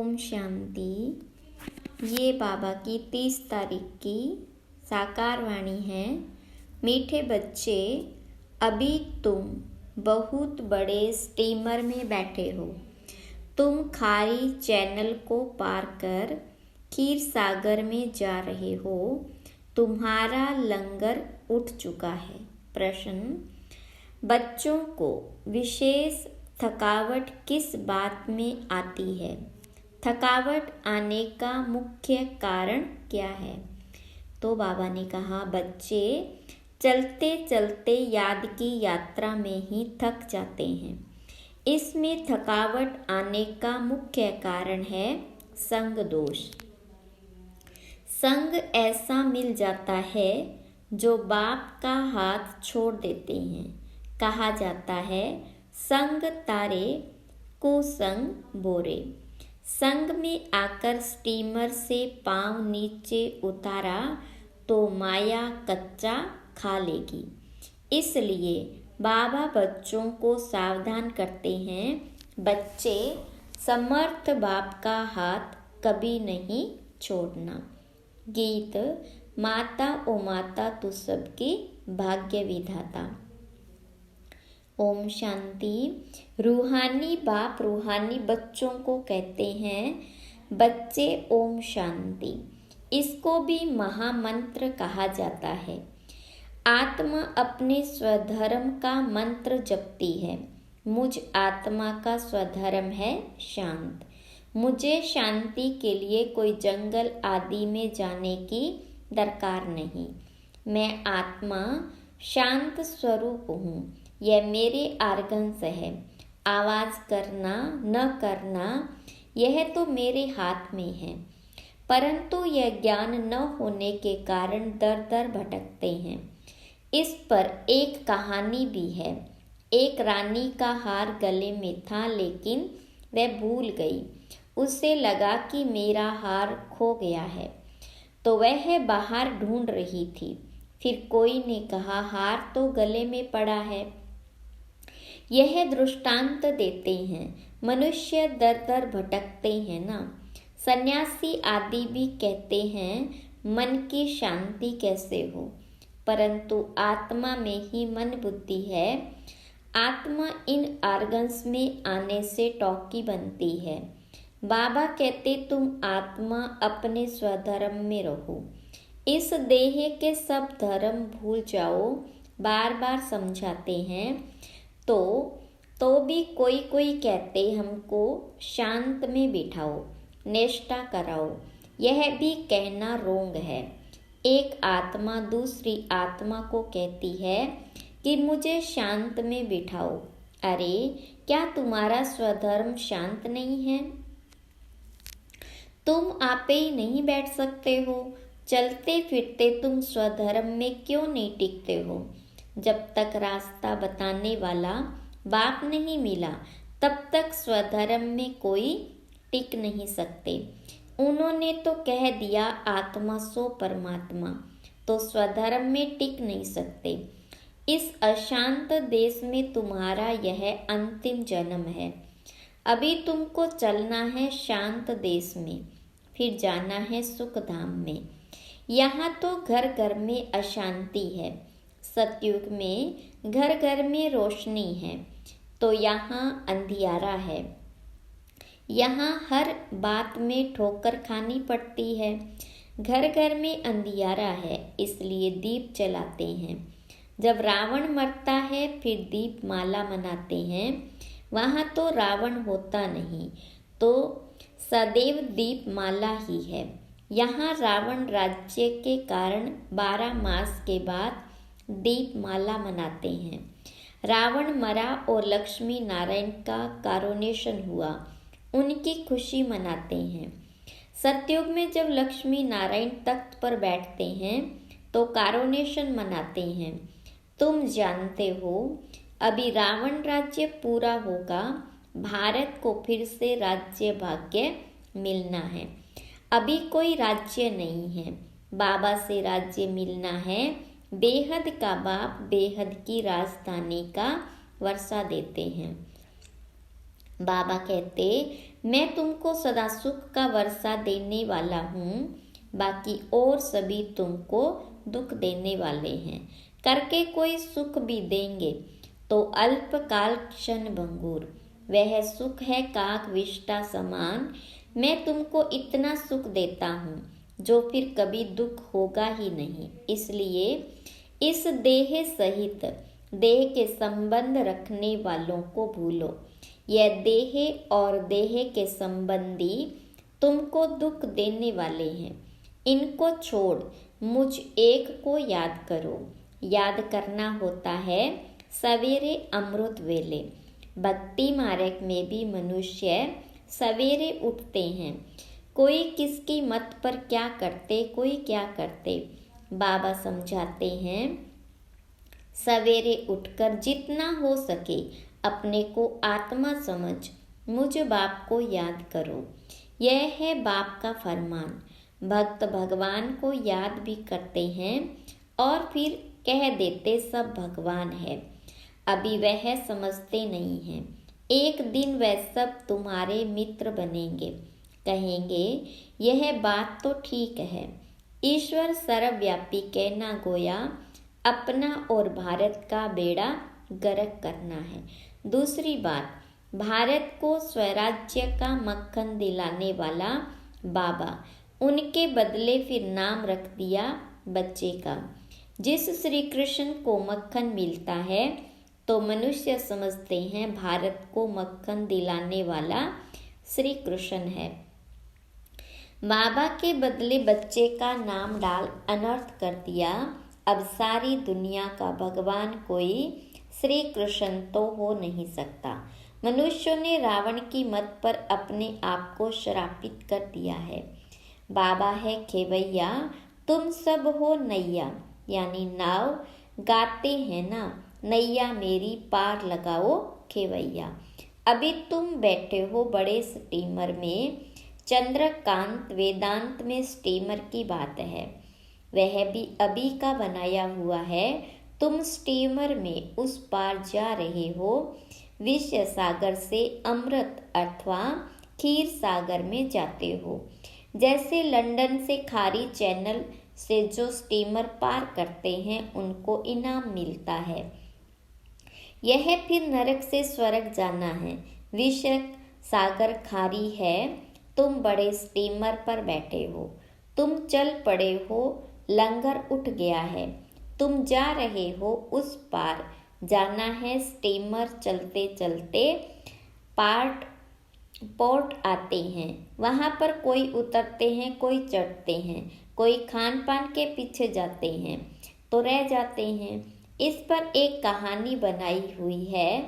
ओम शांति। ये बाबा की 30 तारीख की साकार वाणी है। मीठे बच्चे, अभी तुम बहुत बड़े स्टीमर में बैठे हो। तुम खारी चैनल को पार कर खीर सागर में जा रहे हो। तुम्हारा लंगर उठ चुका है। प्रश्न: बच्चों को विशेष थकावट किस बात में आती है? थकावट आने का मुख्य कारण क्या है? तो बाबा ने कहा, बच्चे चलते चलते याद की यात्रा में ही थक जाते हैं। इसमें थकावट आने का मुख्य कारण है संग दोष। संग ऐसा मिल जाता है जो बाप का हाथ छोड़ देते हैं। कहा जाता है, संग तारे कुसंग बोरे। संग में आकर स्टीमर से पांव नीचे उतारा तो माया कच्चा खा लेगी। इसलिए बाबा बच्चों को सावधान करते हैं, बच्चे समर्थ बाप का हाथ कभी नहीं छोड़ना। गीत: माता ओ माता तू सबकी भाग्य विधाता। ओम शांति। रूहानी बाप रूहानी बच्चों को कहते हैं, बच्चे ओम शांति। इसको भी महामंत्र कहा जाता है। आत्मा अपने स्वधर्म का मंत्र जपती है। मुझ आत्मा का स्वधर्म है शांत। मुझे शांति के लिए कोई जंगल आदि में जाने की दरकार नहीं। मैं आत्मा शांत स्वरूप हूँ। यह मेरे आर्गन्स है। आवाज़ करना न करना यह तो मेरे हाथ में है, परंतु यह ज्ञान न होने के कारण दर दर भटकते हैं। इस पर एक कहानी भी है। एक रानी का हार गले में था, लेकिन वह भूल गई। उसे लगा कि मेरा हार खो गया है, तो वह बाहर ढूंढ रही थी। फिर कोई ने कहा, हार तो गले में पड़ा है। यह दृष्टांत देते हैं, मनुष्य दर दर भटकते हैं ना। सन्यासी आदि भी कहते हैं, मन की शांति कैसे हो, परंतु आत्मा में ही मन बुद्धि है। आत्मा इन आर्गन्स में आने से टॉकी बनती है। बाबा कहते, तुम आत्मा अपने स्वधर्म में रहो। इस देह के सब धर्म भूल जाओ। बार बार समझाते हैं। तो भी कोई कहते, हमको शांत में बिठाओ, निष्ठा कराओ। यह भी कहना रोंग है। एक आत्मा दूसरी आत्मा को कहती है कि मुझे शांत में बिठाओ। अरे, क्या तुम्हारा स्वधर्म शांत नहीं है? तुम आपे ही नहीं बैठ सकते हो? चलते फिरते तुम स्वधर्म में क्यों नहीं टिकते हो? जब तक रास्ता बताने वाला बाप नहीं मिला, तब तक स्वधर्म में कोई टिक नहीं सकते। उन्होंने तो कह दिया, आत्मा सो परमात्मा, तो स्वधर्म में टिक नहीं सकते। इस अशांत देश में तुम्हारा यह अंतिम जन्म है। अभी तुमको चलना है शांत देश में, फिर जाना है सुख धाम में। यहाँ तो घर घर में अशांति है। सतयुग में घर घर में रोशनी है, तो यहाँ अंधियारा है। यहाँ हर बात में ठोकर खानी पड़ती है। घर घर में अंधियारा है, इसलिए दीप जलाते हैं। जब रावण मरता है, फिर दीप माला मनाते हैं। वहाँ तो रावण होता नहीं, तो सदैव दीप माला ही है। यहाँ रावण राज्य के कारण 12 मास के बाद दीप माला मनाते हैं। रावण मरा और लक्ष्मी नारायण का कारुनेशन हुआ, उनकी खुशी मनाते हैं। सतयुग में जब लक्ष्मी नारायण तख्त पर बैठते हैं तो कारुनेशन मनाते हैं। तुम जानते हो, अभी रावण राज्य पूरा होगा, भारत को फिर से राज्य भाग्य मिलना है। अभी कोई राज्य नहीं है, बाबा से राज्य मिलना है। बेहद का बाप बेहद की राजधानी का वर्षा देते हैं। बाबा कहते, मैं तुमको सदा सुख का वर्षा देने वाला हूँ, बाकी और सभी तुमको दुख देने वाले हैं। करके कोई सुख भी देंगे तो अल्पकाल क्षण भंगुर, वह सुख है काक विष्टा समान। मैं तुमको इतना सुख देता हूँ जो फिर कभी दुख होगा ही नहीं। इसलिए इस देह सहित देह के संबंध रखने वालों को भूलो। यह देह और देह के संबंधी तुमको दुख देने वाले हैं, इनको छोड़ मुझ एक को याद करो। याद करना होता है सवेरे अमृत वेले। भक्ति मार्ग में भी मनुष्य सवेरे उठते हैं। कोई किसकी मत पर क्या करते, कोई क्या करते। बाबा समझाते हैं, सवेरे उठकर जितना हो सके अपने को आत्मा समझ मुझ बाप को याद करो। यह है बाप का फरमान। भक्त भगवान को याद भी करते हैं और फिर कह देते सब भगवान है। अभी वह समझते नहीं हैं। एक दिन वह सब तुम्हारे मित्र बनेंगे, कहेंगे यह बात तो ठीक है। ईश्वर सर्वव्यापी कहना गोया अपना और भारत का बेड़ा गर्क करना है। दूसरी बात, भारत को स्वराज्य का मक्खन दिलाने वाला बाबा, उनके बदले फिर नाम रख दिया बच्चे का। जिस श्री कृष्ण को मक्खन मिलता है तो मनुष्य समझते हैं भारत को मक्खन दिलाने वाला श्री कृष्ण है। बाबा के बदले बच्चे का नाम डाल अनर्थ कर दिया। अब सारी दुनिया का भगवान कोई श्री कृष्ण तो हो नहीं सकता। मनुष्यों ने रावण की मत पर अपने आप को श्रापित कर दिया है। बाबा है खेवैया, तुम सब हो नैया, यानी नाव। गाते हैं ना, नैया मेरी पार लगाओ खेवैया। अभी तुम बैठे हो बड़े स्टीमर में। चंद्रकांत वेदांत में स्टीमर की बात है, वह भी अभी का बनाया हुआ है। तुम स्टीमर में उस पार जा रहे हो, विषय सागर से अमृत अथवा खीर सागर में जाते हो। जैसे लंदन से खारी चैनल से जो स्टीमर पार करते हैं उनको इनाम मिलता है। यह फिर नरक से स्वर्ग जाना है। विषय सागर खारी है, तुम बड़े स्टीमर पर बैठे हो। तुम चल पड़े हो, लंगर उठ गया है। तुम जा रहे हो उस पार, जाना है स्टीमर चलते चलते। पोर्ट आते हैं, वहाँ पर कोई उतरते हैं, कोई चढ़ते हैं, कोई खान पान के पीछे जाते हैं तो रह जाते हैं। इस पर एक कहानी बनाई हुई है।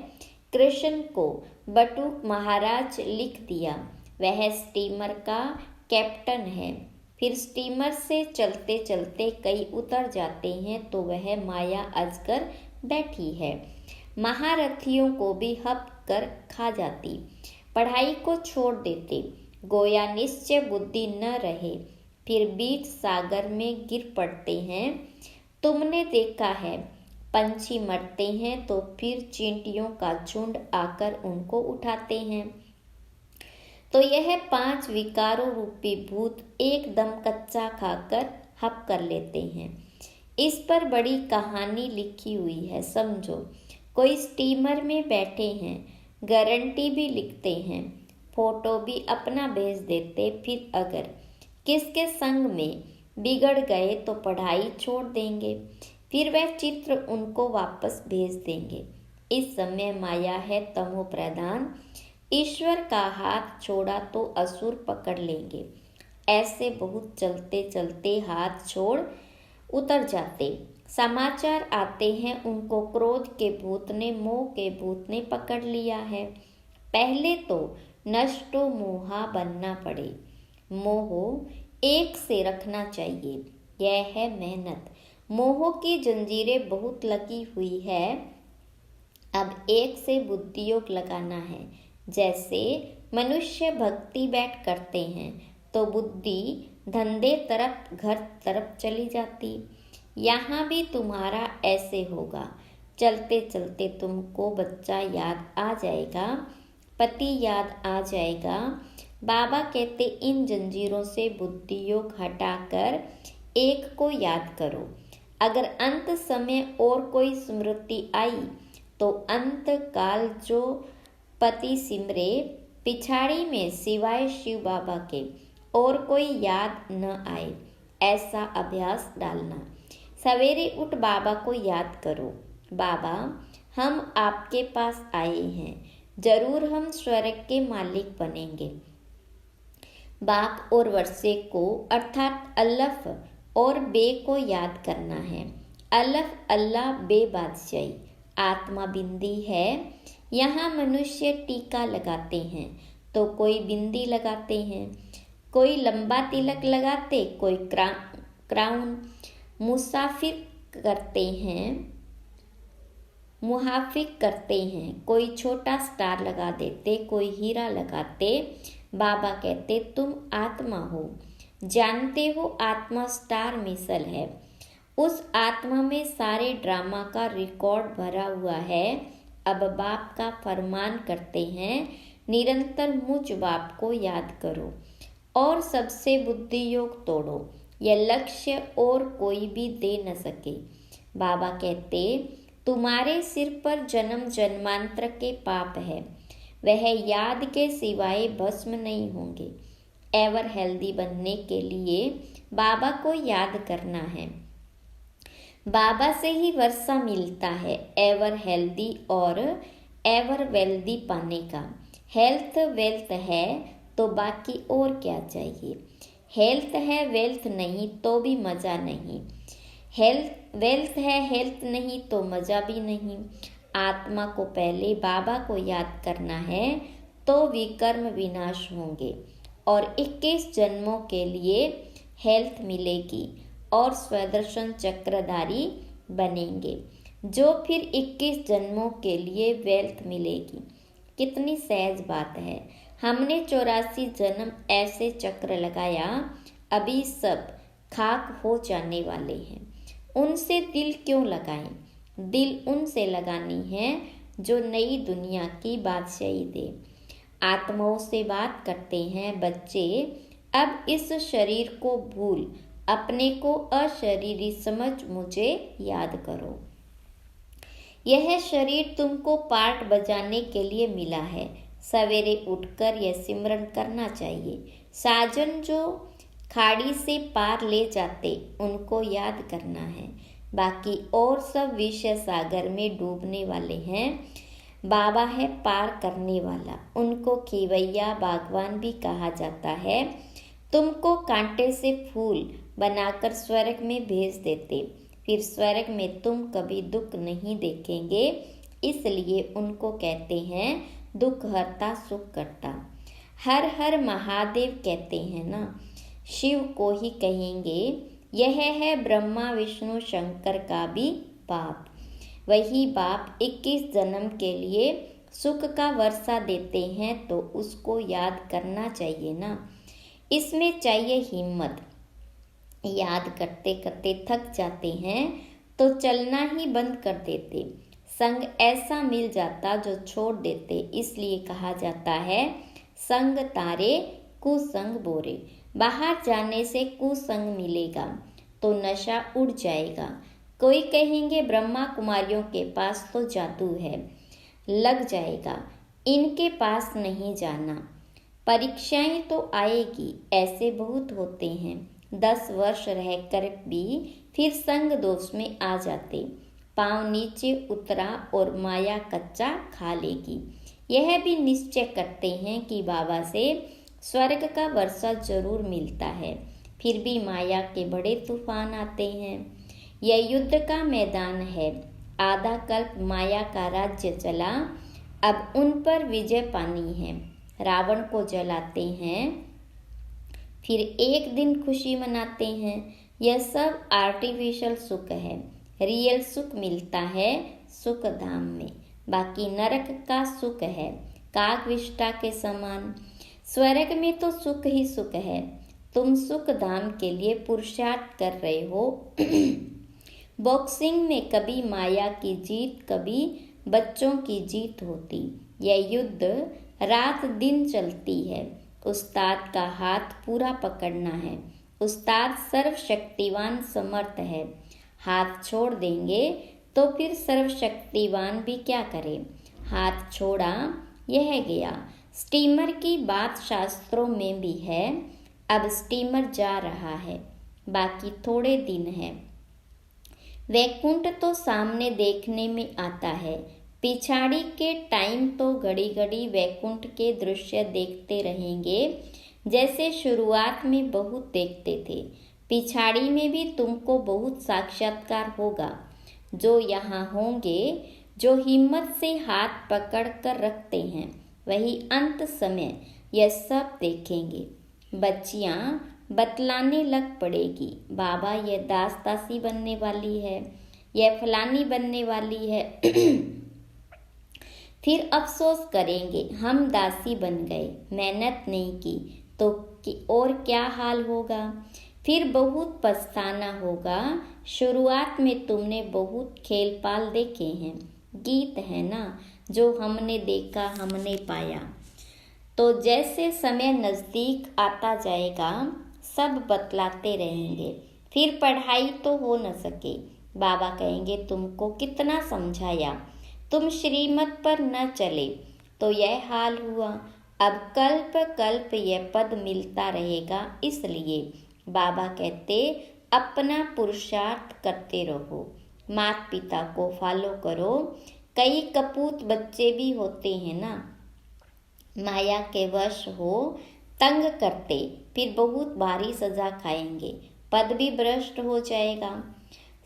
कृष्ण को बटुक महाराज लिख दिया। वह स्टीमर का कैप्टन है। फिर स्टीमर से चलते चलते कई उतर जाते हैं तो वह माया अजगर बैठी है, महारथियों को भी हप कर खा जाती। पढ़ाई को छोड़ देते, गोया निश्चय बुद्धि न रहे, फिर बीच सागर में गिर पड़ते हैं। तुमने देखा है, पंछी मरते हैं तो फिर चींटियों का झुंड आकर उनको उठाते हैं। तो यह 5 विकारों रूपी भूत एकदम कच्चा खाकर हप कर लेते हैं। इस पर बड़ी कहानी लिखी हुई है, समझो। कोई स्टीमर में बैठे हैं, गारंटी भी लिखते हैं, फोटो भी अपना भेज देते। फिर अगर किसके संग में बिगड़ गए तो पढ़ाई छोड़ देंगे, फिर वह चित्र उनको वापस भेज देंगे। इस समय माया है तमो प्रधान। ईश्वर का हाथ छोड़ा तो असुर पकड़ लेंगे। ऐसे बहुत चलते चलते हाथ छोड़ उतर जाते। समाचार आते हैं उनको क्रोध के भूत ने, मोह के भूत ने पकड़ लिया है। पहले तो नष्टो मोहा बनना पड़े। मोह एक से रखना चाहिए, यह है मेहनत। मोह की जंजीरें बहुत लगी हुई है, अब एक से बुद्धियोग लगाना है। जैसे मनुष्य भक्ति बैठ करते हैं तो बुद्धि धंधे तरफ घर तरफ चली जाती। यहाँ भी तुम्हारा ऐसे होगा। चलते चलते तुमको बच्चा याद आ जाएगा, पति याद आ जाएगा। बाबा कहते इन जंजीरों से बुद्धि योग हटाकर एक को याद करो। अगर अंत समय और कोई स्मृति आई तो अंत काल जो पति सिमरे, पिछाड़ी में सिवाय शिव बाबा के और कोई याद न आए, ऐसा अभ्यास डालना। सवेरे उठ बाबा को याद करो, बाबा हम आपके पास आए हैं, जरूर हम स्वर्ग के मालिक बनेंगे। बाप और वर्षे को अर्थात अल्लाह और बे को याद करना है। अल्लाह अल्लाह बे बादशाही आत्मा बिंदी है। यहाँ मनुष्य टीका लगाते हैं तो कोई बिंदी लगाते हैं, कोई लंबा तिलक लगाते, कोई क्राउन मुसाफिर मुहाफिक करते हैं, कोई छोटा स्टार लगा देते, कोई हीरा लगाते। बाबा कहते तुम आत्मा हो, जानते हो आत्मा स्टार मिसल है। उस आत्मा में सारे ड्रामा का रिकॉर्ड भरा हुआ है। अब बाप का फरमान करते हैं, निरंतर मुझ बाप को याद करो और सबसे बुद्धि योग तोड़ो। यह लक्ष्य और कोई भी दे न सके। बाबा कहते तुम्हारे सिर पर जन्म जन्मांतर के पाप है, वह याद के सिवाय भस्म नहीं होंगे। एवर हेल्दी बनने के लिए बाबा को याद करना है। बाबा से ही वर्षा मिलता है एवर हेल्दी और एवर वेल्दी पाने का। हेल्थ वेल्थ है तो बाकी और क्या चाहिए। हेल्थ है वेल्थ नहीं तो भी मज़ा नहीं। हेल्थ वेल्थ है हेल्थ नहीं तो मज़ा भी नहीं। आत्मा को पहले बाबा को याद करना है तो विकर्म विनाश होंगे और 21 जन्मों के लिए हेल्थ मिलेगी और स्वदर्शन चक्रधारी बनेंगे, जो फिर 21 जन्मों के लिए वेल्थ मिलेगी। कितनी सहज बात है। हमने 84 जन्म ऐसे चक्र लगाया, अभी सब खाक हो जाने वाले हैं। उनसे दिल क्यों लगाएं? दिल उनसे लगानी है जो नई दुनिया की बादशाही दे। आत्माओं से बात करते हैं, बच्चे अब इस शरीर को भूल अपने को अशरीरी समझ मुझे याद करो। यह शरीर तुमको पार्ट बजाने के लिए मिला है। सवेरे उठकर यह सिमरन करना चाहिए। साजन जो खाड़ी से पार ले जाते उनको याद करना है। बाकी और सब विषय सागर में डूबने वाले हैं। बाबा है पार करने वाला। उनको खिवैया बागवान भी कहा जाता है। तुमको कांटे से फूल बनाकर स्वर्ग में भेज देते, फिर स्वर्ग में तुम कभी दुख नहीं देखेंगे, इसलिए उनको कहते हैं दुख हरता सुख करता। हर हर महादेव कहते हैं ना, शिव को ही कहेंगे। यह है ब्रह्मा विष्णु शंकर का भी बाप। वही बाप 21 जन्म के लिए सुख का वर्षा देते हैं तो उसको याद करना चाहिए ना। इसमें चाहिए हिम्मत। याद करते करते थक जाते हैं तो चलना ही बंद कर देते। संग ऐसा मिल जाता जो छोड़ देते, इसलिए कहा जाता है संग तारे कुसंग बोरे। बाहर जाने से कुसंग मिलेगा तो नशा उड़ जाएगा। कोई कहेंगे ब्रह्मा कुमारियों के पास तो जादू है, लग जाएगा, इनके पास नहीं जाना। परीक्षाएं तो आएगी, ऐसे बहुत होते हैं। 10 वर्ष रहकर भी फिर संग दोष में आ जाते। पाँव नीचे उतरा और माया कच्चा खा लेगी। यह भी निश्चय करते हैं कि बाबा से स्वर्ग का वर्षा जरूर मिलता है, फिर भी माया के बड़े तूफान आते हैं। यह युद्ध का मैदान है। आधा कल्प माया का राज्य चला, अब उन पर विजय पानी है। रावण को जलाते हैं, फिर एक दिन खुशी मनाते हैं। यह सब आर्टिफिशियल सुख है। रियल सुख मिलता है सुख धाम में, बाकी नरक का सुख है काकविष्टा के समान। स्वर्ग में तो सुख ही सुख है। तुम सुख धाम के लिए पुरुषार्थ कर रहे हो। बॉक्सिंग में कभी माया की जीत, कभी बच्चों की जीत होती। यह युद्ध रात दिन चलती है। उस्ताद का हाथ पूरा पकड़ना है। उस्ताद सर्वशक्तिवान समर्थ है। हाथ छोड़ देंगे तो फिर सर्वशक्तिवान भी क्या करे। हाथ छोड़ा यह गया। स्टीमर की बात शास्त्रों में भी है। अब स्टीमर जा रहा है, बाकी थोड़े दिन है। वैकुंठ तो सामने देखने में आता है। पिछाड़ी के टाइम तो घड़ी घड़ी वैकुंठ के दृश्य देखते रहेंगे, जैसे शुरुआत में बहुत देखते थे। पिछाड़ी में भी तुमको बहुत साक्षात्कार होगा। जो यहाँ होंगे, जो हिम्मत से हाथ पकड़ कर रखते हैं, वही अंत समय यह सब देखेंगे। बच्चियाँ बतलाने लग पड़ेगी, बाबा यह दास दासी बनने वाली है, यह फलानी बनने वाली है। फिर अफसोस करेंगे हम दासी बन गए, मेहनत नहीं की तो और क्या हाल होगा। फिर बहुत पछताना होगा। शुरुआत में तुमने बहुत खेल पाल देखे हैं। गीत है ना, जो हमने देखा हमने पाया। तो जैसे समय नज़दीक आता जाएगा सब बतलाते रहेंगे। फिर पढ़ाई तो हो न सके। बाबा कहेंगे तुमको कितना समझाया, तुम श्रीमत पर न चले तो यह हाल हुआ। अब कल्प कल्प यह पद मिलता रहेगा। इसलिए बाबा कहते अपना पुरुषार्थ करते रहो, माता पिता को फॉलो करो। कई कपूत बच्चे भी होते हैं ना, माया के वश हो, तंग करते, फिर बहुत भारी सजा खाएंगे, पद भी भ्रष्ट हो जाएगा।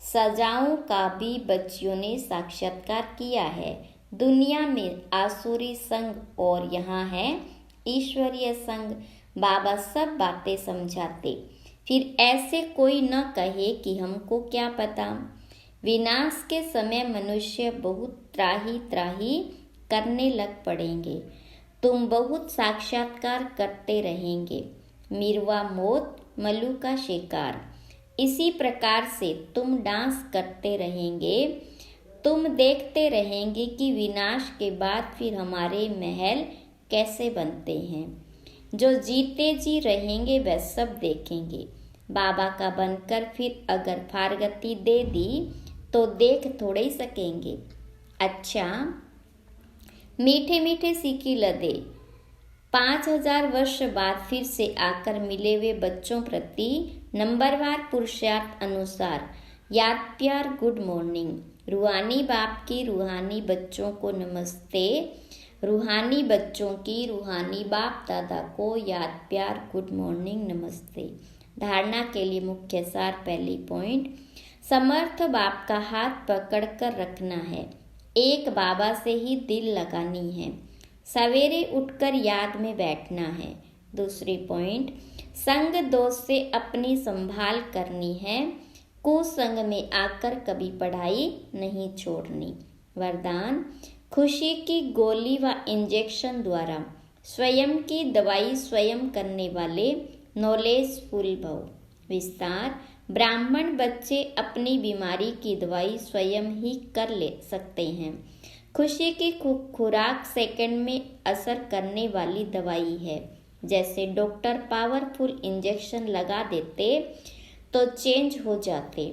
सजाओं का भी बच्चियों ने साक्षात्कार किया है। दुनिया में आसुरी संग और यहाँ है ईश्वरीय संग। बाबा सब बातें समझाते। फिर ऐसे कोई न कहे कि हमको क्या पता। विनाश के समय मनुष्य बहुत त्राही त्राही करने लग पड़ेंगे। तुम बहुत साक्षात्कार करते रहेंगे। मिरवा मौत, मल्लू का शिकार। इसी प्रकार से तुम डांस करते रहेंगे। तुम देखते रहेंगे कि विनाश के बाद फिर हमारे महल कैसे बनते हैं। जो जीते जी रहेंगे वह सब देखेंगे। बाबा का बनकर फिर अगर फारगती दे दी तो देख थोड़े ही सकेंगे। अच्छा, मीठे मीठे सीखी लदे 5000 वर्ष बाद फिर से आकर मिले हुए बच्चों प्रति नंबरवार पुरुषार्थ अनुसार याद प्यार गुड मॉर्निंग। रूहानी बाप की रूहानी बच्चों को नमस्ते। रूहानी बच्चों की रूहानी बाप दादा को याद प्यार गुड मॉर्निंग नमस्ते। धारणा के लिए मुख्य सार। पहली पॉइंट, समर्थ बाप का हाथ पकड़ कर रखना है। एक बाबा से ही दिल लगानी है। सवेरे उठकर याद में बैठना है। दूसरी पॉइंट, संग दोष से अपनी संभाल करनी है। कुसंग में आकर कभी पढ़ाई नहीं छोड़नी। वरदान, खुशी की गोली व इंजेक्शन द्वारा स्वयं की दवाई स्वयं करने वाले नॉलेजफुल भव। विस्तार, ब्राह्मण बच्चे अपनी बीमारी की दवाई स्वयं ही कर ले सकते हैं। खुशी की खुराक सेकंड में असर करने वाली दवाई है। जैसे डॉक्टर पावरफुल इंजेक्शन लगा देते तो चेंज हो जाते,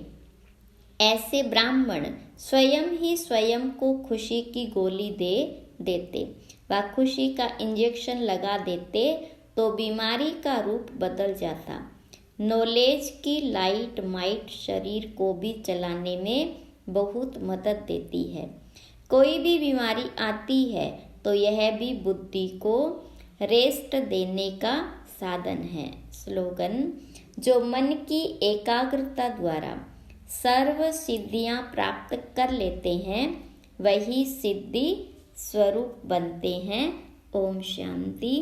ऐसे ब्राह्मण स्वयं ही स्वयं को खुशी की गोली दे देते व खुशी का इंजेक्शन लगा देते तो बीमारी का रूप बदल जाता। नॉलेज की लाइट माइट शरीर को भी चलाने में बहुत मदद देती है। कोई भी बीमारी आती है तो यह भी बुद्धि को रेस्ट देने का साधन है। स्लोगन, जो मन की एकाग्रता द्वारा सर्व सिद्धियां प्राप्त कर लेते हैं वही सिद्धि स्वरूप बनते हैं। ओम शांति।